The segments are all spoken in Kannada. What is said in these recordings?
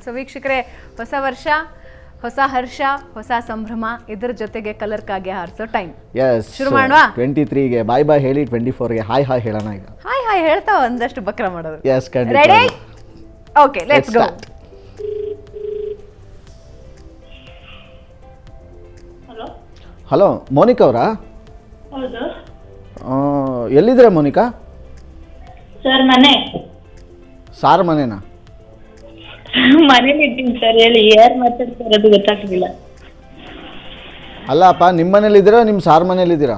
ಸೊ ವೀಕ್ಷಕರೇ, ಹೊಸ ವರ್ಷ, ಹೊಸ ಹರ್ಷ, ಹೊಸ ಸಂಭ್ರಮ, ಇದ್ರ ಜೊತೆಗೆ ಕಲರ್ ಕಾಗೆ ಹಾರಿಸೋ ಟೈಮ್. ಎಸ್, ಶುರು ಮಾಡುವ. 23ಗೆ ಬಾಯ್ ಬಾಯ್ ಹೇಳಿ 24ಗೆ ಹಾಯ್ ಹಾಯ್ ಹೇಳೋಣ ಈಗ. ಹಾಯ್ ಹಾಯ್ ಹೇಳ್ತಾ ಒಂದಷ್ಟು ಬಕ್ರ ಮಾಡೋದು. ಎಸ್, ಖಂಡಿತ. Ready? Okay, let's go. Hello hello, Monica ಅವರಾ? ಹೌದು ಎಲ್ಲಿದ್ದೀರಾ ಮೋನಿಕಾ? ಸರ್, ಮನೆ ಸಾರ್ ಮನೆನಾ? ಮನೇಲಿ ಇದ್ದೀನಿ ಸರ್. ಹೇಳಿ, ಯಾರು ಮಾತಾಡ್ತಾ ಇರೋದು ಗೊತ್ತಾಗ್ಲಿಲ್ಲ. ಅಲ್ಲಪ್ಪ, ನಿಮ್ಮ ಮನೇಲಿದ್ದೀರಾ ನಿಮ್ಮ ಸಾರ್ ಮನೇಲಿದ್ದೀರಾ?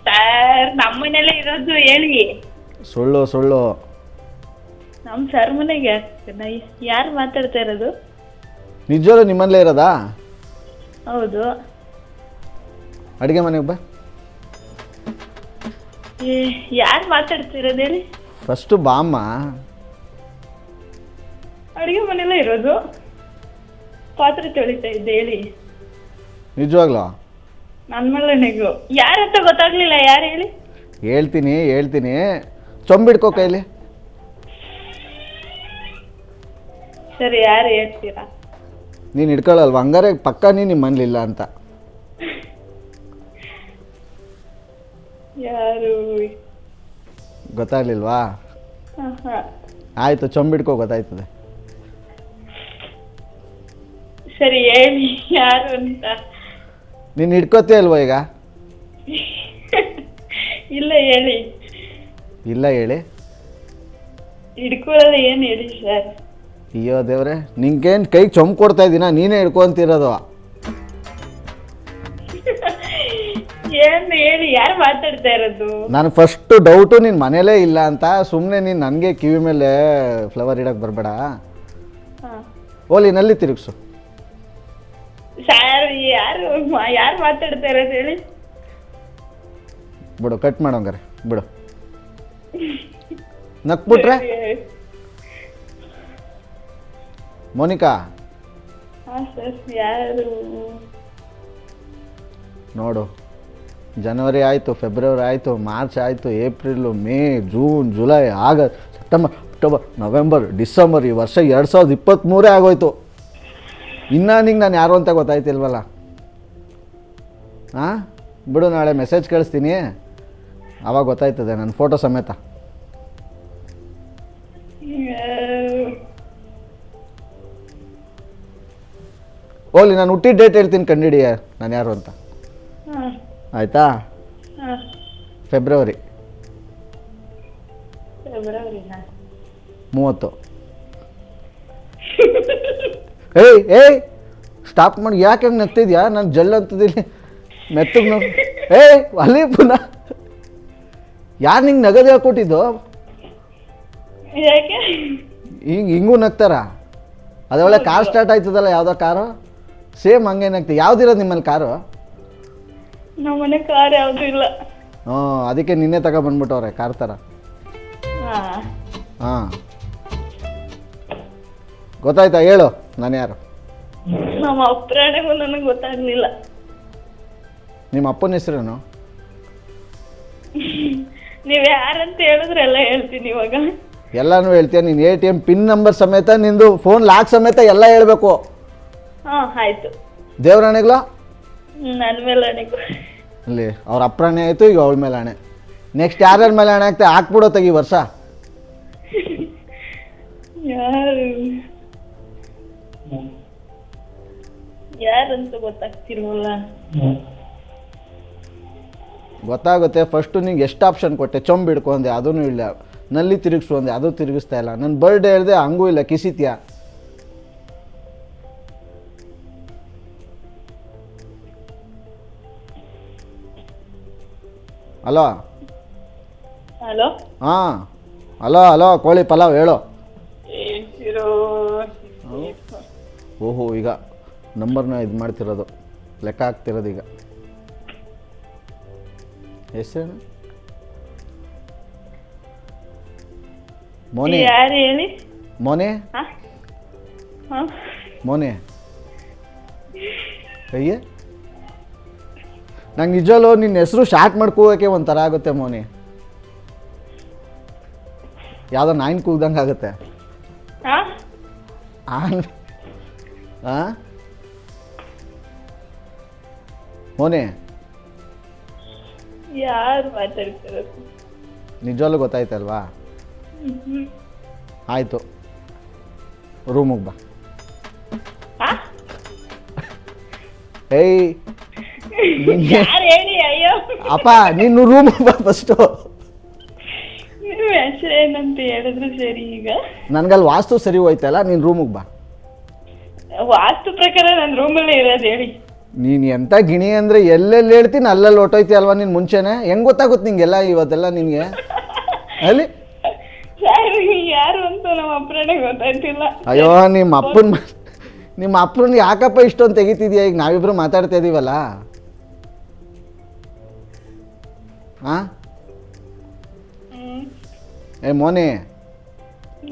ಸರ್, ನಮ್ಮ ಮನೇಲೇ ಇರೋದು. ಹೇಳಿ. ಸುಳ್ಳು ಸುಳ್ಳು. ನಮ್ಮ ಸರ್ ಮನೆಗೆ ಯಾರು ಮಾತಾಡ್ತಾ ಇರೋದು? ನಿಜವಾಗ್ಲೂ ನಿಮ್ಮಲ್ಲೇ ಇರೋದಾ? ಹೌದು. ಅಡುಗೆ ಮನೆಗೆ ಬಾ. ಯಾರು ಮಾತಾಡ್ತಾ ಇರೋದು ಹೇಳಿ? ಫಸ್ಟು ಬಾಮ್ಮ. ಅಡುಗೆ ಮನೆಯಲ್ಲೇ ಇರೋದು. ಪಾತ್ರೆ ತೊಳಿತಾ ಇದ್ದೆ. ಹೇಳಿ. ನಿಜವಾಗ್ಲೂ? ನನ್ನ ಮನೆಗೂ ಯಾರಂತ ಗೊತ್ತಾಗ್ಲಿಲ್ಲ. ಯಾರು ಹೇಳಿ? ಹೇಳ್ತೀನಿ. ಚೊಂಬಿಡ್ಕೋ ಕೈಲಿ. ಸರಿ, ಯಾರು ಹೇಳ್ತೀರಾ? ನೀನು ಹಿಡ್ಕೊಳ್ಳಲ್ವ? ಹಂಗಾರೆ ಪಕ್ಕ ನಿಮ್ಮ ಮನೇಲಿಲ್ಲ ಅಂತ. ಯಾರು? ಗೊತ್ತಾಗ್ಲಿಲ್ವಾ? ಹಾ, ಆಯಿತು, ಚೊಂಬಿಡ್ಕೋ, ಗೊತ್ತಾಯ್ತದೆ. ಸರಿ, ಹೇಳಿ ಯಾರು ಅಂತ. ನೀನು ಹಿಡ್ಕೋತೀಯ ಅಲ್ವ ಈಗ? ಇಲ್ಲ, ಹೇಳಿ. ಇಲ್ಲ ಹೇಳಿ. ಹಿಡ್ಕೊಳ್ಳೋದು ಏನು ಹೇಳಿ ಸರ್? ಅಯ್ಯೋ ದೇವ್ರೆ, ನಿಂಗೇನು ಕೈಗೆ ಚೊಂಬು ಕೊಡ್ತಾ ಇದ್ದೀನ? ನೀನೇ ಹಿಡ್ಕೊಂತಿರೋದು. ಏನು ಹೇಳಿ? ಯಾರು ಮಾತಾಡ್ತಾ ಇರೋದು? ನಾನು ಫಸ್ಟು ಡೌಟು ನಿನ್ನ ಮನೇಲೇ ಇಲ್ಲ ಅಂತ. ಸುಮ್ಮನೆ ನೀನು ನನಗೆ ಕಿವಿ ಮೇಲೆ ಫ್ಲವರ್ ಇಡಕ್ಕೆ ಬರಬೇಡ. ಓಲಿ ನಲ್ಲಿ ತಿರುಗಿಸು. ಸರ್, ಯಾರು ಮಾತಾಡ್ತಾ ಇರೋದು ಹೇಳಿ? ಬಿಡು, ಕಟ್ ಮಾಡೋಂಗಾರೆ ಬಿಡು. ನಕ್ಬಿಟ್ರೆ? ಮೋನಿಕಾ? ಹಾಂ ಸರ್, ಯಾರು? ನೋಡು, ಜನವರಿ ಆಯಿತು, ಫೆಬ್ರವರಿ ಆಯಿತು, ಮಾರ್ಚ್ ಆಯಿತು, April, May, June, July, August, September, October, November, December. ಈ ವರ್ಷ 2023 ಆಗೋಯ್ತು. ಇನ್ನೂ ನಿಂಗೆ ನಾನು ಯಾರು ಅಂತ ಗೊತ್ತಾಯ್ತಿಲ್ವಲ್ಲ? ಹಾಂ, ಬಿಡು, ನಾಳೆ ಮೆಸೇಜ್ ಕಳಿಸ್ತೀನಿ, ಆವಾಗ ಗೊತ್ತಾಯ್ತದೆ ನನ್ನ ಫೋಟೋ ಸಮೇತ. ಹೋಗ್ಲಿ, ನಾನು ಹುಟ್ಟಿದ ಡೇಟ್ ಹೇಳ್ತೀನಿ, ಕಂಡಿಡಿಯ ನಾನು ಯಾರು ಅಂತ. ಆಯಿತಾ? ಫೆಬ್ರವರಿ 30. ಏಯ್ ಸ್ಟಾಪ್ ಮಾಡಿ. ಯಾಕೆ ಹಂಗೆ ನಗ್ತಿದ್ಯಾ? ನಾನು ಜಲ್ ಅಂತದಿಲ್ಲಿ ಮೆತ್ತಗೆ ನೋವು. ಅಲ್ಲಿ ಪುನಃ ಯಾರು ನಿಂಗೆ ನಗದು ಹೇಳ್ಕೊಟ್ಟಿದ್ದು? ಯಾಕೆ ಹಿಂಗೂ ನಗ್ತಾರ? ಅದೊಳ್ಳೆ ಕಾರ್ ಸ್ಟಾರ್ಟ್ ಆಯ್ತದಲ್ಲ, ಯಾವುದೋ ಕಾರು ಸೇಮ್ ಹಂಗೆ ನಗ್ತಿ. ಯಾವ್ದಿರೋದು ನಿಮ್ಮಲ್ಲಿ ಕಾರು? ನಮ್ಮ ಮನೆ ಕಾರ್ ಯಾವುದು ಇಲ್ಲ. ಹ್ಞೂ, ಅದಕ್ಕೆ ನಿನ್ನೆ ತಗೊಬಂದ್ಬಿಟ್ಟವ್ರೆ ಕಾರ್ ಥರ. ಹಾಂ, ಗೊತ್ತಾಯ್ತಾ? ಹೇಳು, ನಾನು ಯಾರು? ನಮ್ಮ ಅಪ್ಪರಾಣೆಗೂ ನನಗೆ ಗೊತ್ತಾಗ್ಲಿಲ್ಲ. ನಿಮ್ಮ ಅಪ್ಪನ ಹೆಸರೇನು? ನೀವು ಯಾರಂತ ಹೇಳಿದ್ರೆ ಎಲ್ಲ ಹೇಳ್ತೀನಿ ಇವಾಗ. ಎಲ್ಲನೂ ಹೇಳ್ತೀಯ? ನೀನು ATM ಪಿನ್ ನಂಬರ್ ಸಮೇತ, ನಿಂದು ಫೋನ್ ಲಾಕ್ ಸಮೇತ ಎಲ್ಲ ಹೇಳಬೇಕು. ಹಾಂ, ಆಯಿತು. ದೇವ್ರಾಣೆಗಳು? ನನ್ನ ಮೇಲೆ ಆಣೆಗೂ. ಅಲ್ಲಿ ಅವ್ರ ಅಪ್ಪರಾಣೆ ಆಯಿತು, ಈಗ ಅವಳ ಮೇಲೆ ಆಣೆ. ನೆಕ್ಸ್ಟ್ ಯಾರ್ಯಾರ ಮೇಲೆ ಆಣೆ ಆಗ್ತಾ ಹಾಕ್ಬಿಡೋ ತೆಗಿ ವರ್ಷ. ಯಾರಂತ ಗೊತ್ತಾಗ್ತಿಲ್ವಲ್ಲ. ಗೊತ್ತಾಗುತ್ತೆ. ಫಸ್ಟು ನಿಂಗೆ ಎಷ್ಟು ಆಪ್ಷನ್ ಕೊಟ್ಟೆ? ಚೊಂಬು ಹಿಡ್ಕೊಂಡೆ, ಅದೂ ಇಲ್ಲ. ನಲ್ಲಿ ತಿರುಗಿಸು ಅಂದೆ, ಅದು ತಿರುಗಿಸ್ತಾ ಇಲ್ಲ. ನನ್ನ ಬರ್ಡೇ ಹೇಳಿದೆ, ಹಂಗೂ ಇಲ್ಲ. ಕಿಸಿತ್ಯಾ? ಹಲೋ? ಹಲೋ? ಹಾಂ, ಹಲೋ ಕೋಳಿ ಪಲಾವ್ ಹೇಳು. ಓಹೋ, ಈಗ ನಂಬರ್ನ ಇದು ಮಾಡ್ತಿರೋದು, ಲೆಕ್ಕ ಹಾಕ್ತಿರೋದು ಈಗ. ಹೆಸರೇನು? ಮೋನೆ? ಯಾರು ಹೇಳಿ? ಮೋನೆ? ಮೋನೆ? ಅಯ್ಯ, ನಂಗೆ ನಿಜವಲ್ಲೂ ನಿನ್ನ ಹೆಸರು ಶಾರ್ಟ್ ಮಾಡ್ಕೋಕೆ ಒಂಥರ ಆಗುತ್ತೆ ಮೋನಿ. ಯಾವುದೋ ನಾಯಿನ ಕೂಗ್ದಂಗೆ ಆಗುತ್ತೆ. ಮೋನೆ ಯಾರು ಮಾತಾಡ್ತಿರೋದು? ನಿಜವಾಗ್ಲೂ ಗೊತ್ತಾಯ್ತಲ್ವಾ? ಆಯಿತು, ರೂಮಿಗೆ ಬಾ. ಏಯ್ ಯಾರು ಹೇಳಿ? ಅಯ್ಯೋ, ಅಪ್ಪ ನೀನು ರೂಮಿಗೆ ಬಾ ಫಸ್ಟು. ನಿಮ್ಮ ಹೆಸರು ಏನಂತ ಹೇಳಿದ್ರು ಸರಿ. ಈಗ ನನ್ಗಲ್ಲಿ ವಾಸ್ತು ಸರಿ ಹೋಯ್ತಲ್ಲ, ನೀನು ರೂಮಿಗೆ ಬಾ. ವಾಸ್ತು ಪ್ರಕಾರ ನನ್ನ ರೂಮಲ್ಲೇ ಇರೋದು ಹೇಳಿ. ನೀನು ಎಂಥ ಗಿಣಿ ಅಂದರೆ ಎಲ್ಲೆಲ್ಲಿ ಹೇಳ್ತೀನಿ ಅಲ್ಲೆಲ್ಲಿ ಹೊಟ್ಟೋಯ್ತಿ ಅಲ್ವಾ ನೀನು ಮುಂಚೆನೆ? ಹೆಂಗೆ ಗೊತ್ತಾಗುತ್ತೆ ನಿಂಗೆಲ್ಲ ಇವತ್ತೆಲ್ಲ ನಿನಗೆ? ಅಲ್ಲಿ ಯಾರು ಅಂತ ನಮ್ಮ ಅಪ್ಪನೇ ಗೊತ್ತಾಯ್ತಿಲ್ಲ. ಅಯ್ಯೋ ನಿಮ್ಮ ಅಪ್ಪನ ಯಾಕಪ್ಪ ಇಷ್ಟೊಂದು ತೆಗಿತಿದ್ಯಾ? ಈಗ ನಾವಿಬ್ರು ಮಾತಾಡ್ತಾ ಇದೀವಲ್ಲ. ಹಾಂ ಏ ಮೋನಿ,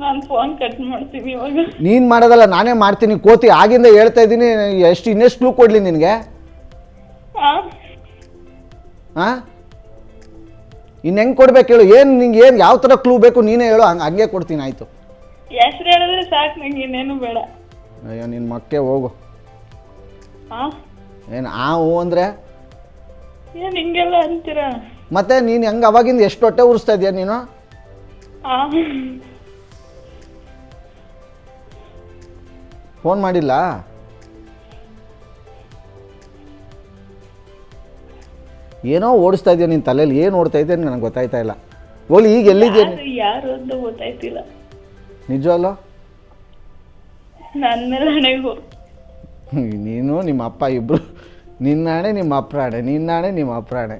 ನಾನು ಫೋನ್ ಕಟ್ ಮಾಡ್ತೀನಿ ಇವಾಗ. ನೀನು ಮಾಡೋದಲ್ಲ ನಾನೇ ಮಾಡ್ತೀನಿ ಕೋತಿ. ಆಗಿಂದ ಹೇಳ್ತಾ ಇದ್ದೀನಿ, ಇನ್ನೆಷ್ಟು ಕ್ಲೂ ಕೊಡಲಿ ನಿನಗೆ? ಹಾಂ ಇನ್ನು ಹೆಂಗೆ ಕೊಡ್ಬೇಕು ಹೇಳು? ನಿಂಗೆ ಏನು ಯಾವ ಥರ ಕ್ಲೂ ಬೇಕು ನೀನೇ ಹೇಳು, ಹಂಗೆ ಕೊಡ್ತೀನಿ. ಆಯಿತು, ಹೆಸರು ಹೇಳಿದ್ರೆ ಸಾಕು, ನಂಗೆ ಇನ್ನೇನು ಬೇಡ. ಅಯ್ಯೋ ನಿನ್ನ ಮಕ್ಕೆ ಹೋಗು. ಏನು ಹೂ ಅಂದರೆ ಏನು ಹಿಂಗೆಲ್ಲ ಅಂತೀರಾ? ಮತ್ತೆ ನೀನು ಹೆಂಗೆ ಅವಾಗಿಂದ ಎಷ್ಟು ಹೊಟ್ಟೆ ಉರಿಸ್ತಾ ಇದೆಯಾ ನೀನು? ಫೋನ್ ಮಾಡಿಲ್ಲ? ಏನೋ ಓಡಿಸ್ತಾ ಇದೆಯಾ ನಿನ್ನ ತಲೆಯಲ್ಲಿ, ಏನು ಓಡ್ತಾ ಇದೆಯಾ ನನಗೆ ಗೊತ್ತಾಯ್ತಾ ಇಲ್ಲ. ಹೋಗ್ಲಿ, ಈಗ ಎಲ್ಲಿದ್ಯಾ? ಯಾರು ಅಂತ ಗೊತ್ತಾಯ್ತಿಲ್ಲ. ನಿಜವಲ್ಲ? ನನ್ನ ಮೇಲೆ ಹಣೆಗೂ. ನೀನು ನಿಮ್ಮ ಅಪ್ಪ ಇಬ್ಬರು, ನಿನ್ನಾಣೆ ನಿಮ್ಮ ಅಪ್ಪರಾಣೆ, ನಿನ್ನಾಣೆ ನಿಮ್ಮ ಅಪ್ಪರಾಣೆ.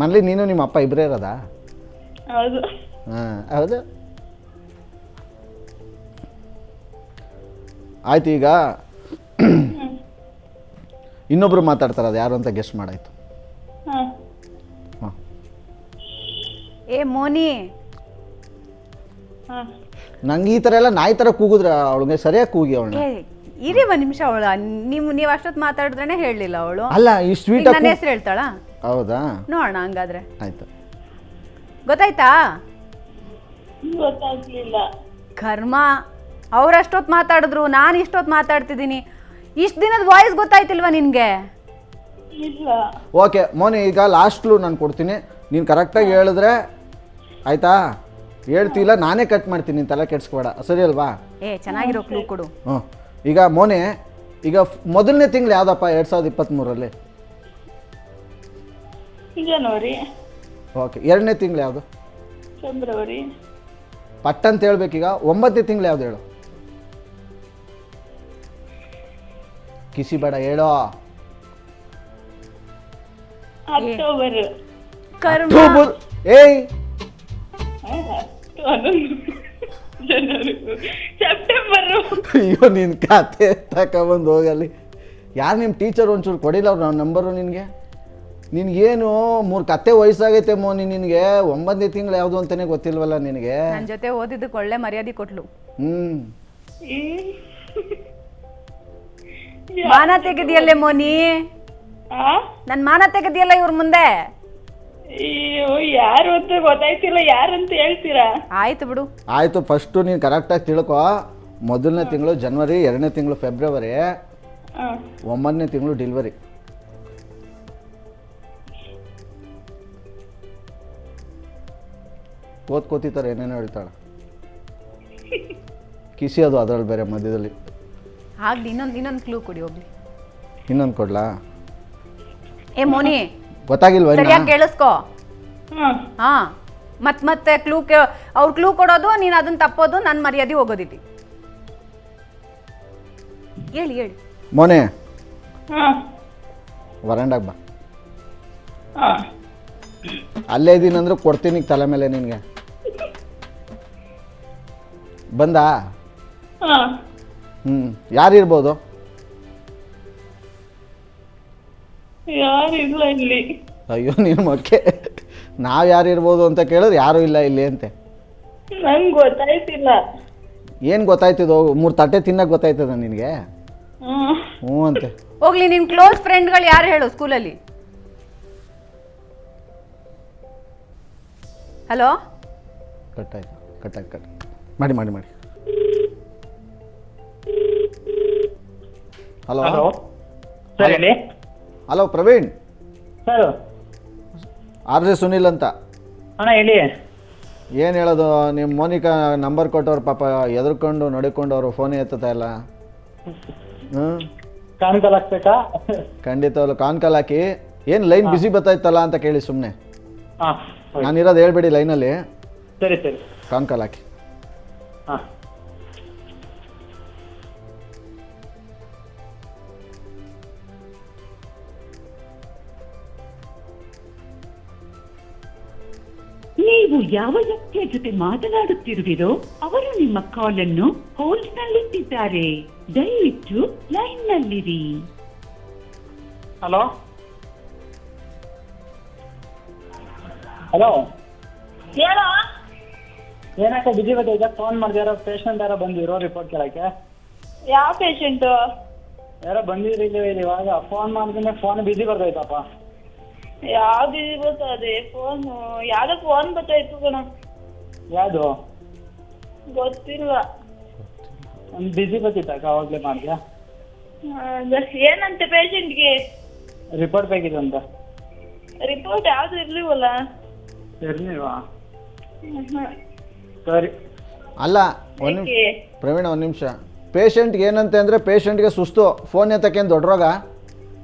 ಮನೇಲಿ ನೀನು ನಿಮ್ಮ ಅಪ್ಪ ಇಬ್ಬರೇ ಇರೋದಾ? ಹೌದು. ಹಾಂ ಹೌದು. ಆಯ್ತು, ಈಗ ಇನ್ನೊಬ್ರು ಮಾತಾಡ್ತಾರೆ, ಅದು ಯಾರು ಅಂತ ಗೆಸ್ಟ್ ಮಾಡಾಯ್ತು. ಹಾಂ ಹಾಂ ಏ ಮೋನಿ, ಹಾಂ ನಂಗೆ ಈ ಥರ ಎಲ್ಲ ನಾಯಿ ಥರ ಕೂಗಿದ್ರೆ ಅವಳಿಗೆ ಸರಿಯಾಗಿ ಕೂಗಿ ಅವಳನ್ನ. ಏ ಇರಿ ಒಂದು ನಿಮಿಷ. ಅವಳು ನೀವು ಅಷ್ಟೊತ್ತು ಮಾತಾಡಿದ್ರೇನೆ ಹೇಳಲಿಲ್ಲ ಅವಳು. ಅಲ್ಲ ಈ ಸ್ವೀಟ್ ನನ್ನ ಹೆಸರು ಹೇಳ್ತಾಳ? ಹೌದಾ? ನೋಡೋಣ ಹಂಗಾದ್ರೆ. ಆಯ್ತು, ಗೊತ್ತಾಯ್ತಾ? ಗೊತ್ತಾಗ್ಲಿಲ್ಲ. ಕರ್ಮ, ಅವ್ರಷ್ಟೊತ್ತು ಮಾತಾಡಿದ್ರು, ನಾನು ಇಷ್ಟೊತ್ತು ಮಾತಾಡ್ತಿದ್ದೀನಿ. ಇಷ್ಟು ದಿನದ ವಾಯ್ಸ್ ಗೊತ್ತಾಯ್ತಿಲ್ವಾ ನಿನಗೆ? ಇಲ್ಲ. ಓಕೆ ಮೋನಿ, ಈಗ ಲಾಸ್ಟ್ ಕ್ಲೂ ನಾನು ಕೊಡ್ತೀನಿ, ನೀನು ಕರೆಕ್ಟಾಗಿ ಹೇಳಿದ್ರೆ ಆಯ್ತಾ? ಹೇಳ್ತಿಲ್ಲ ನಾನೇ ಕಟ್ ಮಾಡ್ತೀನಿ, ನೀನು ತಲೆ ಕೆಡ್ಸ್ಕೊಬೇಡ, ಸರಿ ಅಲ್ವಾ? ಚೆನ್ನಾಗಿರೋ ಕ್ಲೂ ಕೊಡು. ಹ್ಞೂ ಈಗ ಮೋನಿ, ಈಗ ಮೊದಲನೇ ತಿಂಗಳು ಯಾವುದಪ್ಪ 2023ರಲ್ಲಿ? ಜನವರಿ. ಓಕೆ, ಎರಡನೇ ತಿಂಗಳು ಯಾವುದು? ಫೆಬ್ರವರಿ. ಪಟ್ ಅಂತ ಹೇಳ್ಬೇಕೀಗ. 9ನೇ ತಿಂಗಳು ಯಾವ್ದು ಹೇಳು? ಕಿಸಿ ಬೇಡ, ಹೇಳೋ. ಅಕ್ಟೋಬರ್. ಕರ್ಮ. ಏಯ್ ಜನವರಿ, ಸೆಪ್ಟೆಂಬರು. ಅಯ್ಯೋ ನಿನ್ನ ಖಾತೆ ತಗೊಬಂದು ಹೋಗಲ್ಲಿ. ಯಾರು ನಿಮ್ಮ ಟೀಚರ್ ಒಂಚೂರು ಕೊಡಿಲ್ಲ ಅವ್ರು ನಂಬರು ನಿನಗೆ? ನಿನಗೇನು 3 ಕತ್ತೆ ವಯಸ್ಸಾಗೈತೆ ಮೋನಿ ನಿನಗೆ, 9ನೇ ತಿಂಗಳು ಯಾವುದು ಅಂತಲೇ ಗೊತ್ತಿಲ್ವಲ್ಲ ನಿನಗೆ? ನನ್ನ ಜೊತೆ ಓದಿದ್ದಕ್ಕೆ ಒಳ್ಳೆ ಮರ್ಯಾದೆ ಕೊಟ್ಲು. ಮಾನ ತೆಗೆದಿಯಲ್ಲೇ ಮೋನಿ, ನನ್ನ ಮಾನ ತೆಗೆದಿಯಲ್ಲ ಇವ್ರ ಮುಂದೆ. ಅಯ್ಯೋ, ಯಾರು ಅಂತ ಗೊತ್ತಾಯ್ತಿಲ್ಲ, ಯಾರಂತ ಹೇಳ್ತೀರಾ? ಆಯ್ತು ಬಿಡು. ಆಯಿತು, ಫಸ್ಟು ನೀನು ಕರೆಕ್ಟಾಗಿ ತಿಳ್ಕೊ. ಮೊದಲನೇ ತಿಂಗಳು ಜನವರಿ, 2ನೇ ತಿಂಗಳು ಫೆಬ್ರವರಿ, 9ನೇ ತಿಂಗಳು ಡೆಲಿವರಿ. ಓದ್ಕೋತಿದ್ದಾರೆ, ಏನೇನೋ ಹೇಳ್ತಾಳೆ. ಕಿಸಿ ಅದು ಅದರಲ್ಲಿ ಬೇರೆ ಮಧ್ಯದಲ್ಲಿ. ಆಗ್ಲಿ, ಇನ್ನೊಂದು ಕ್ಲೂ ಕೊಡಿ ಹೋಗ್ಲಿ. ಇನ್ನೊಂದು ಕೊಡ್ಲಾ? ಏ ಮೋನಿ, ಗೊತ್ತಾಗಿಲ್ವಾ? ಸರಿಯಾಗಿ ಕೇಳಿಸ್ಕೊ. ಹಾ, ಮತ್ತೆ ಕ್ಲೂ ಅವ್ರು ಕ್ಲೂ ಕೊಡೋದು, ನೀನು ಅದನ್ನ ತಪ್ಪೋದು, ನನ್ನ ಮರ್ಯಾದೆ ಹೋಗೋದಿಲ್ಲ. ಹೇಳಿ. ಮೋನೆ, ವರಂಡಾಗ ಬಾ. ಅಲ್ಲೇ ಇದೀನಂದ್ರೆ ಕೊಡ್ತೀನಿ ತಲೆ ಮೇಲೆ ನಿನಗೆ. ಬಂದಾ? ಯಾರಿರ್ಬೋದು? ಯಾರಿಲ್ಲ ಇಲ್ಲಿ. ಅಯ್ಯೋ ನೀನು ಮಕ್ಕೆ, ನಾವು ಯಾರಿರ್ಬೋದು ಅಂತ ಕೇಳಿದ್ರೆ ಯಾರೂ ಇಲ್ಲ ಇಲ್ಲಿ ಅಂತೆ. ನಂಗೆ ಗೊತ್ತಾಯ್ತಿಲ್ಲ. ಏನು ಗೊತ್ತಾಯ್ತದೋ? 3 ತಟ್ಟೆ ತಿನ್ನಕ್ಕೆ ಗೊತ್ತಾಯ್ತದ ನಿನಗೆ? ಹ್ಞೂ ಅಂತೆ. ಹೋಗ್ಲಿ, ನಿನ್ನ ಕ್ಲೋಸ್ ಫ್ರೆಂಡ್ಗಳು ಯಾರು ಹೇಳು ಸ್ಕೂಲಲ್ಲಿ? ಹಲೋ, ಕಟ್ಟಾಯ್ತು. ಮಾಡಿ ಹಲೋ ಹಲೋ ಸರ್ ಹೇಳಿ hello Praveen, sir. R J Sunil ಅಂತ. ಅಣ್ಣ ಹೇಳಿ. ಏನು ಹೇಳೋದು, ನಿಮ್ಮ ಮೋನಿಕಾ ನಂಬರ್ ಕೊಟ್ಟವ್ರು ಪಾಪ ಎದುರ್ಕೊಂಡು ನಡ್ಕೊಂಡು ಅವರು ಫೋನೇ ಎತ್ತುತ್ತಾ ಇಲ್ಲ. ಹ್ಞೂ ಕಾನ್ಕಾಲ್ ಹಾಕ್ಬೇಕಾ? ಖಂಡಿತವಲ್ಲ, ಕಾನ್ ಕಾಲ್ ಹಾಕಿ ಏನು ಲೈನ್ ಬಿಸಿ ಬರ್ತಾಯಿತ್ತಲ್ಲ ಅಂತ ಕೇಳಿ ಸುಮ್ಮನೆ. ಹಾಂ ನಾನಿರೋದು ಹೇಳ್ಬೇಡಿ ಲೈನಲ್ಲಿ, ಸರಿ ಸರಿ. ಕಾನ್ ಕಾಲ್ ಹಾಕಿ. ಹಾಂ ನೀವು ಯಾವ ವ್ಯಕ್ತಿಯ ಜೊತೆ ಮಾತನಾಡುತ್ತಿರುವಿರೋ ಅವರು ನಿಮ್ಮ ಕಾಲ್ ಅನ್ನು ಹೋಲ್ಡ್ ನಲ್ಲಿಟ್ಟಿದ್ದಾರೆ. ದಯವಿಟ್ಟು ಲೈನ್ ನಲ್ಲಿರಿ. ಹಲೋ ಹಲೋ ಹೇಳೋ. ಏನಕ್ಕ ಬಿಜಿ ಬರ್ತೈತೆ? ಫೋನ್ ಮಾಡಿದಾರೋ ಪೇಷಂಟ್ ಯಾರೋ ಬಂದಿರೋ ರಿಪೋರ್ಟ್ ಕೇಳಕ್ಕೆ? ಯಾವ ಪೇಷಂಟು? ಯಾರೋ ಬಂದಿರಲಿಲ್ಲ ಇವಾಗ. ಫೋನ್ ಮಾಡಿದ್ರೆ ಫೋನ್ ಬಿಜಿ ಬರ್ತೈತಪ್ಪ. ಯಾವ್ದು ಬರ್ತದೆ ಫೋನ್? ಯಾವ್ದೋ ಫೋನ್ ಬರ್ತಾಯಿತ್ತು ಕಣ. ಯಾವುದು? ಗೊತ್ತಿಲ್ಲ. ಒಂದು ಬಿಜಿ ಬರ್ತಿತ್ತಕ್ಕ, ಅವಾಗಲೇ ಮಾಡಿದೆ. ಏನಂತೆ ಪೇಷಂಟ್ಗೆ? ರಿಪೋರ್ಟ್ ಬೇಕಿತ್ತು ಅಂತ. ರಿಪೋರ್ಟ್ ಯಾವ್ದು ಇರ್ಲಿವಲ್ಲ. ಇರ್ಲಿಲ್ವಾ? ಸರಿ. ಅಲ್ಲ ಒಂದು ಪ್ರವೀಣ, ಒಂದು ನಿಮಿಷ. ಪೇಷಂಟ್ಗೆ ಏನಂತೆ ಅಂದರೆ ಪೇಷಂಟ್ಗೆ ಸುಸ್ತು, ಫೋನ್ ಎತ್ತಕ್ಕೇನು ದೊಡ್ಡ ರೋಗ?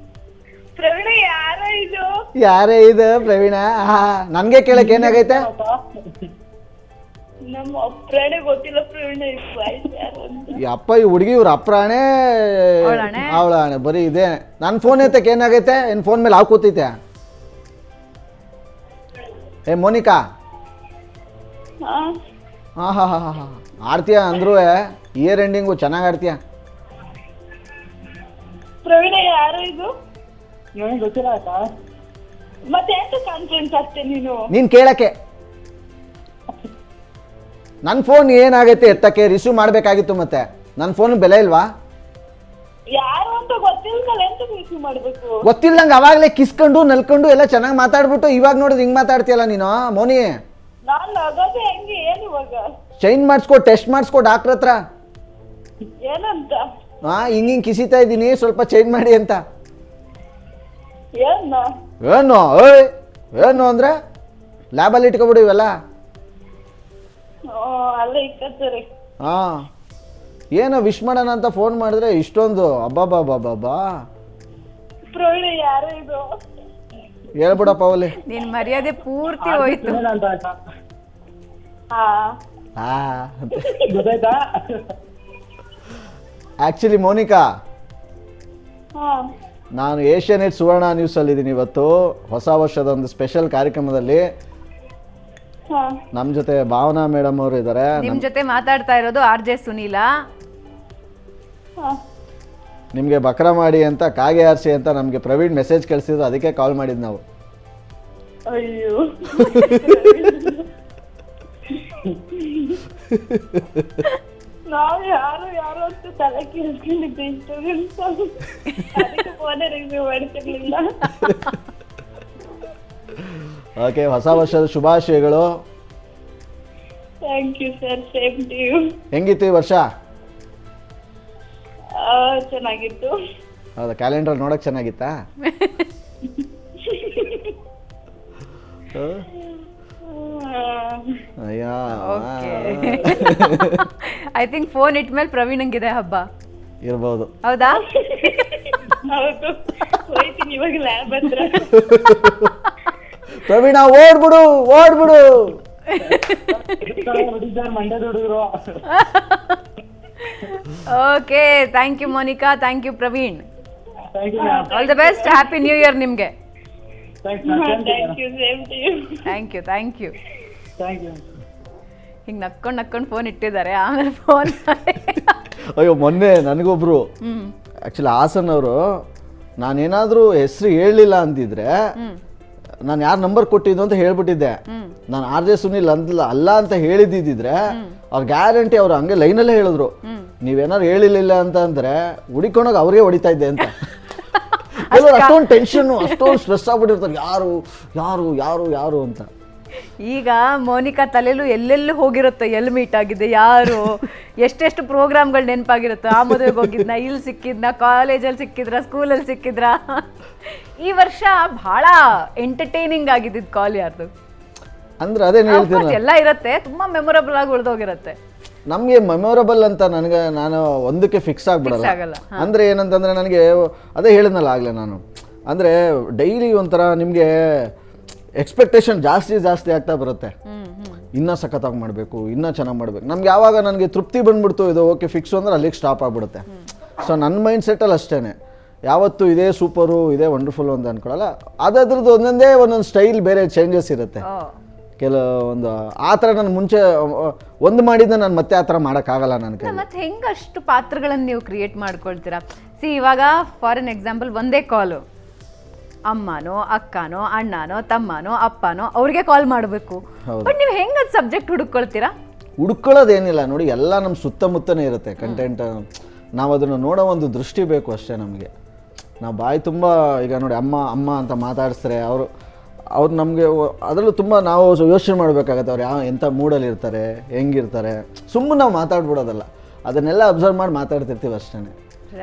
ಪ್ರವೀಣ ಯಾರೋ ಇದು? ಯಾರೇ ಇದು ಪ್ರವೀಣ? ನನಗೆ ಕೇಳಕ್ಕೆ ಏನಾಗೈತೆ? ನಮ್ಮ ಅಪ್ರಾಣೆ ಗೊತ್ತಿಲ್ಲ ಪ್ರವೀಣ ಯಾರು ಅಂತ. ಈ ಅಪ್ಪ ಈ ಹುಡುಗಿ ಇವ್ರ ಅಪ್ರಾಣೆ ಅವಳಾಣೆ. ಅವಳಾಣೆ ಬರೀ ಇದೆ. ನನ್ನ ಫೋನ್ ಎತ್ತಕ್ಕೆ ಏನಾಗೈತೆ? ಏನು ಫೋನ್ ಮೇಲೆ ಹಾವು ಕೂತೈತೆ? ಏ ಮೋನಿಕಾ, ಹಾಂ ಹಾಂ ಹಾಂ ಹಾಂ ಆಡ್ತೀಯ ಅಂದ್ರೂ ಇಯರ್ ಎಂಡಿಂಗು ಚೆನ್ನಾಗಿ ಆಡ್ತೀಯ. ಪ್ರವೀಣ ಯಾರು ಇದು? ನನಗೆ ಗೊತ್ತಿಲ್ಲ ಅಕ್ಕ. ಮತ್ತೆ ಎಂತ ಕಾನ್ಫರೆನ್ಸ್ ಆಗ್ತೇ ನೀನು? ನೀನು ಕೇಳಕ್ಕೆ ನನ್ನ ಫೋನ್ ಏನಾಗೈತೆ ಎತ್ತಕ್ಕೆ? ರಿಸೀವ್ ಮಾಡಬೇಕಾಗಿತ್ತು. ಮತ್ತೆ ನನ್ನ ಫೋನ್ ಬೆಲೆ ಇಲ್ವಾ? ಯಾರು ಅಂತ ಗೊತ್ತಿಲ್ಲ, ಎಂತ ರಿಸೀವ್ ಮಾಡ್ಬೇಕು? ಗೊತ್ತಿಲ್ಲಂಗೆ ಅವಾಗಲೇ ಕಿಸ್ಕೊಂಡು ನಲ್ಕೊಂಡು ಎಲ್ಲ ಚೆನ್ನಾಗಿ ಮಾತಾಡ್ಬಿಟ್ಟು ಇವಾಗ ನೋಡಿದ್ರೆ ಹಿಂಗೆ ಮಾತಾಡ್ತೀಯಲ್ಲ ನೀನು ಮೋನಿ. ನಾನ್ ನಗೋದು ಹೆಂಗೆ? ಏನ್ ಇವಾಗ? ಚೈನ್ ಮಾಡಿಸ್ಕೊ, ಟೆಸ್ಟ್ ಮಾಡಿಸ್ಕೊ ಡಾಕ್ಟ್ರ್ ಹತ್ರ. ಏನಂತ? ಹಿಂಗೆ ಕಿಸಿತಾ ಇದ್ದೀನಿ, ಸ್ವಲ್ಪ ಚೇಂಜ್ ಮಾಡಿ ಅಂತ. ಏನ? ಏನು ಏನು ಅಂದರೆ ಲ್ಯಾಬಲ್ಲಿ ಇಟ್ಕೊಬಿಡು ಇವೆಲ್ಲ. ಅಲ್ಲ ಇಕ್ಕತ್ತರಿ. ಹಾಂ, ಏನೋ ವಿಶ್ ಮಾಡೋಣ ಅಂತ ಫೋನ್ ಮಾಡಿದ್ರೆ ಇಷ್ಟೊಂದು ಅಬ್ಬಾ. ಪ್ರವೀಣ ಯಾರು ಇದು? ಹೇಳ್ಬಿಡಪ್ಪ ಅವಲ್ಲಿ. ನಿನ್ ಮರ್ಯಾದೆ ಪೂರ್ತಿ ಹೋಯ್ತು. ಅಂತ ಅಕ್ಕ ಹಾ ಗೊತ್ತಾಯ್ತಾ? ಆ್ಯಕ್ಚುಲಿ ಮೋನಿಕಾ, ಹಾ ನಾನು ಏಷ್ಯಾನೆಟ್ ಸುವರ್ಣ ನ್ಯೂಸಲ್ಲಿದ್ದೀನಿ ಇವತ್ತು. ಹೊಸ ವರ್ಷದ ಒಂದು ಸ್ಪೆಷಲ್ ಕಾರ್ಯಕ್ರಮದಲ್ಲಿ ಹಾ ನಮ್ಮ ಜೊತೆ ಭಾವನಾ ಮೇಡಮ್ ಅವರು ಇದ್ದಾರೆ. ನಿಮ್ ಜೊತೆ ಮಾತಾಡ್ತಾ ಇರೋದು ಆರ್ ಜೆ ಸುನೀಲ. ಹಾ ನಿಮಗೆ ಬಕ್ರ ಮಾಡಿ ಅಂತ, ಕಾಗೆ ಆರಿಸಿ ಅಂತ ನಮಗೆ ಪ್ರವೀಣ್ ಮೆಸೇಜ್ ಕಳಿಸಿದ್ರು, ಅದಕ್ಕೆ ಕಾಲ್ ಮಾಡಿದ್ದು ನಾವು. ಅಯ್ಯೋ ನಾವು ಯಾರು ಅಂತ ತಲೆ ಕೇಳ್ಕೊಂಡಿದ್ದೆ. ಇನ್ಶೂರೆನ್ಸ್ ಅದಕ್ಕೆ ಫೋನೇ ರಿಸೀವ್ ಮಾಡ್ತಿರ್ಲಿಲ್ಲ. ಓಕೆ, ಹೊಸ ವರ್ಷದ ಶುಭಾಶಯಗಳು. Thank you sir, same to you. ಹೆಂಗಿತ್ತು ಈ ವರ್ಷ? ಚೆನ್ನಾಗಿತ್ತು. ಹೌದಾ? ಕ್ಯಾಲೆಂಡರ್ ನೋಡೋಕೆ ಚೆನ್ನಾಗಿತ್ತಾ? ಅಯ್ಯೋ, ಐ ಥಿಂಕ್ ಫೋನ್ ಇಟ್ಮೇಲೆ ಪ್ರವೀಣಂಗಿದೆ ಹಬ್ಬ ಇರ್ಬೋದು. ಹೌದಾ? ಹೌದು, ಹೋಯ್ತೀನಿ ಇವಾಗ ಲ್ಯಾಬ್ ಹತ್ರ. ಪ್ರವೀಣ ಓಡ್ಬಿಡು. ಮಂಡ್ಯದ ಹುಡುಗರು. Okay, thank you Monika, thank you Praveen. Thank you. All the best, happy new year ನಿಮಗೆ. Thank you, same to you. Thank you. Thank you. ಹಿಂಗೆ ನಕ್ಕೊಂಡು ಫೋನ್ ಇಟ್ಟಿದ್ದಾರೆ, ಆಮೇಲೆ ಫೋನ್ ಅಯ್ಯೋ, ಮೊನ್ನೆ ನನಗೊಬ್ರು ಆ್ಯಕ್ಚುಲಿ ಹಾಸನ್ ಅವರು, ನಾನೇನಾದರೂ ಹೆಸರು ಹೇಳಲಿಲ್ಲ ಅಂತಿದ್ರೆ ನಾನು ಯಾರು ನಂಬರ್ ಕೊಟ್ಟಿದ್ದು ಅಂತ ಹೇಳ್ಬಿಟ್ಟಿದ್ದೆ. ನಾನು ಆರ್ ಜೆ ಸುನಿಲ್ ಅಲ್ಲ ಅಂತ ಹೇಳಿದ್ದಿದ್ರೆ ಅವ್ರು ಗ್ಯಾರಂಟಿ ಅವ್ರು ಹಂಗೆ ಲೈನಲ್ಲೇ ಹೇಳಿದ್ರು, ನೀವೇನಾದ್ರು ಹೇಳಿಲ್ಲ ಅಂತ ಅಂದರೆ ಹುಡಿಕೊಂಡೋಗಿ ಅವ್ರಿಗೆ ಹೊಡಿತಾ ಇದ್ದೆ ಅಂತ. ಅಷ್ಟೊಂದು ಟೆನ್ಷನ್ನು, ಅಷ್ಟೊಂದು ಸ್ಟ್ರೆಸ್ ಆಗ್ಬಿಟ್ಟಿರ್ತಾರೆ, ಯಾರು ಅಂತ. ಈಗ ಮೋನಿಕಾ ತಲೆಯಲ್ಲೂ ಎಲ್ಲೆಲ್ಲೂ ಹೋಗಿರುತ್ತೆ, ಎಲ್ಲಿ ಮೀಟ್ ಆಗಿದೆ, ಯಾರು, ಎಷ್ಟೆಷ್ಟು ಪ್ರೋಗ್ರಾಮ್ಗಳು ನೆನಪಾಗಿರುತ್ತೆ. ಆ ಮದುವೆಗೆ ಹೋಗಿದ್ನ, ಇಲ್ಲಿ ಸಿಕ್ಕಿದ್ನ, ಕಾಲೇಜಲ್ಲಿ ಸಿಕ್ಕಿದ್ರ, ಸ್ಕೂಲಲ್ಲಿ ಸಿಕ್ಕಿದ್ರ. ಈ ವರ್ಷ ಬಹಳ ಎಂಟರ್ಟೈನಿಂಗ್ ಆಗಿದ್ದು ಕಾಲ್ ಯಾರ್ದು? ಅಂದ್ರೆ ಅದೇನು ಹೇಳ್ತೀನಿ, ಎಲ್ಲ ಇರುತ್ತೆ, ತುಂಬಾ ಮೆಮೊರಬಲ್ ಆಗಿ ಉಳಿದೋಗಿರುತ್ತೆ. ನಮಗೆ ಮೆಮೊರಬಲ್ ಅಂತ ನನಗೆ ನಾನು ಒಂದಕ್ಕೆ ಫಿಕ್ಸ್ ಆಗ್ಬಿಡಲ್ಲ. ಅಂದರೆ ಏನಂತಂದರೆ ನನಗೆ ಅದೇ ಹೇಳಿದ್ನಲ್ಲ ಆಗಲೇ ನಾನು, ಅಂದರೆ ಡೈಲಿ ಒಂಥರ ನಿಮಗೆ ಎಕ್ಸ್ಪೆಕ್ಟೇಷನ್ ಜಾಸ್ತಿ ಆಗ್ತಾ ಬರುತ್ತೆ. ಇನ್ನೂ ಸಖತ್ತಾಗಿ ಮಾಡಬೇಕು, ಇನ್ನೂ ಚೆನ್ನಾಗಿ ಮಾಡಬೇಕು. ನಮ್ಗೆ ಯಾವಾಗ ನನಗೆ ತೃಪ್ತಿ ಬಂದ್ಬಿಡ್ತು ಇದು ಓಕೆ ಫಿಕ್ಸು ಅಂದ್ರೆ ಅಲ್ಲಿಗೆ ಸ್ಟಾಪ್ ಆಗಿಬಿಡುತ್ತೆ. ಸೊ ನನ್ನ ಮೈಂಡ್ ಸೆಟ್ಟಲ್ಲಿ ಅಷ್ಟೇ, ಯಾವತ್ತೂ ಇದೇ ಸೂಪರು ಇದೇ ವಂಡರ್ಫುಲ್ಲು ಅಂತ ಅಂದ್ಕೊಳ್ಳಲ್ಲ. ಅದ್ರದ್ದು ಒಂದೊಂದು ಸ್ಟೈಲ್ ಬೇರೆ ಚೇಂಜಸ್ ಇರುತ್ತೆ. ಕೆಲವೊಂದು ಆ ಥರ ನಾನು ಮುಂಚೆ ಒಂದು ಮಾಡಿದ್ದೆ ನಾನು ಮತ್ತೆ ಆ ಥರ ಮಾಡೋಕ್ಕಾಗಲ್ಲ ನನ್ನ ಕೈ. ಮತ್ತೆ ಹೆಂಗೆ ಅಷ್ಟು ಪಾತ್ರಗಳನ್ನು ನೀವು ಕ್ರಿಯೇಟ್ ಮಾಡ್ಕೊಳ್ತೀರಾ? ಇವಾಗ ಫಾರ್ ಎನ್ ಎಕ್ಸಾಂಪಲ್ ಒಂದೇ ಕಾಲು, ಅಮ್ಮನೋ ಅಕ್ಕನೋ ಅಣ್ಣನೋ ತಮ್ಮನೋ ಅಪ್ಪನೋ ಅವ್ರಿಗೆ ಕಾಲ್ ಮಾಡಬೇಕು. ಬಟ್ ನೀವು ಹೆಂಗೆ ಅದು ಸಬ್ಜೆಕ್ಟ್ ಹುಡುಕೊಳ್ತೀರಾ? ಹುಡುಕೊಳ್ಳೋದೇನಿಲ್ಲ ನೋಡಿ, ಎಲ್ಲ ನಮ್ಮ ಸುತ್ತಮುತ್ತನೇ ಇರುತ್ತೆ ಕಂಟೆಂಟ್. ನಾವು ಅದನ್ನು ನೋಡೋ ಒಂದು ದೃಷ್ಟಿ ಬೇಕು ಅಷ್ಟೇ ನಮಗೆ. ನಾವು ಬಾಯಿ ತುಂಬ ಈಗ ನೋಡಿ ಅಮ್ಮ ಅಂತ ಮಾತಾಡಿಸ್ತಾರೆ ಅವ್ರು ನಮಗೆ ಅದರಲ್ಲೂ ತುಂಬ ನಾವು ಯೋಚನೆ ಮಾಡಬೇಕಾಗತ್ತೆ. ಅವ್ರು ಎಂಥ ಮೂಡಲ್ಲಿ ಇರ್ತಾರೆ, ಹೆಂಗಿರ್ತಾರೆ. ಸುಮ್ಮನೆ ನಾವು ಮಾತಾಡ್ಬಿಡೋದಲ್ಲ, ಅದನ್ನೆಲ್ಲ ಅಬ್ಸರ್ವ್ ಮಾಡಿ ಮಾತಾಡ್ತಿರ್ತೀವಿ ಅಷ್ಟೇ.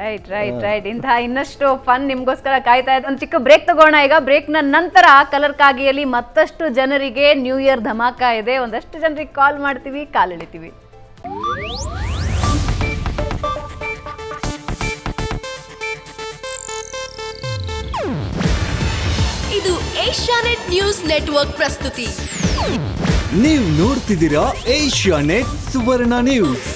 ರೈಟ್. ಇಂತಹ ಇನ್ನಷ್ಟು ಫನ್ ನಿಮ್ಗೋಸ್ಕರ ಕಾಯ್ತಾ ಇದೆ. ಒಂದು ಚಿಕ್ಕ ಬ್ರೇಕ್ ತಗೋಣ. ಈಗ ಬ್ರೇಕ್ನ ನಂತರ ಕಲರ್ ಕಾಗಿಯಲ್ಲಿ ಮತ್ತಷ್ಟು ಜನರಿಗೆ ನ್ಯೂ ಇಯರ್ ಧಮಾಕ ಇದೆ. ಒಂದಷ್ಟು ಜನರಿಗೆ ಕಾಲ್ ಮಾಡ್ತೀವಿ, ಕಾಲೆಳಿತೀವಿ. ಇದು ಏಷ್ಯಾನೆಟ್ ನ್ಯೂಸ್ ನೆಟ್ವರ್ಕ್ ಪ್ರಸ್ತುತಿ. ನೀವು ನೋಡ್ತಿದ್ದೀರಾ ಏಷ್ಯಾನೆಟ್ ಸುವರ್ಣ ನ್ಯೂಸ್.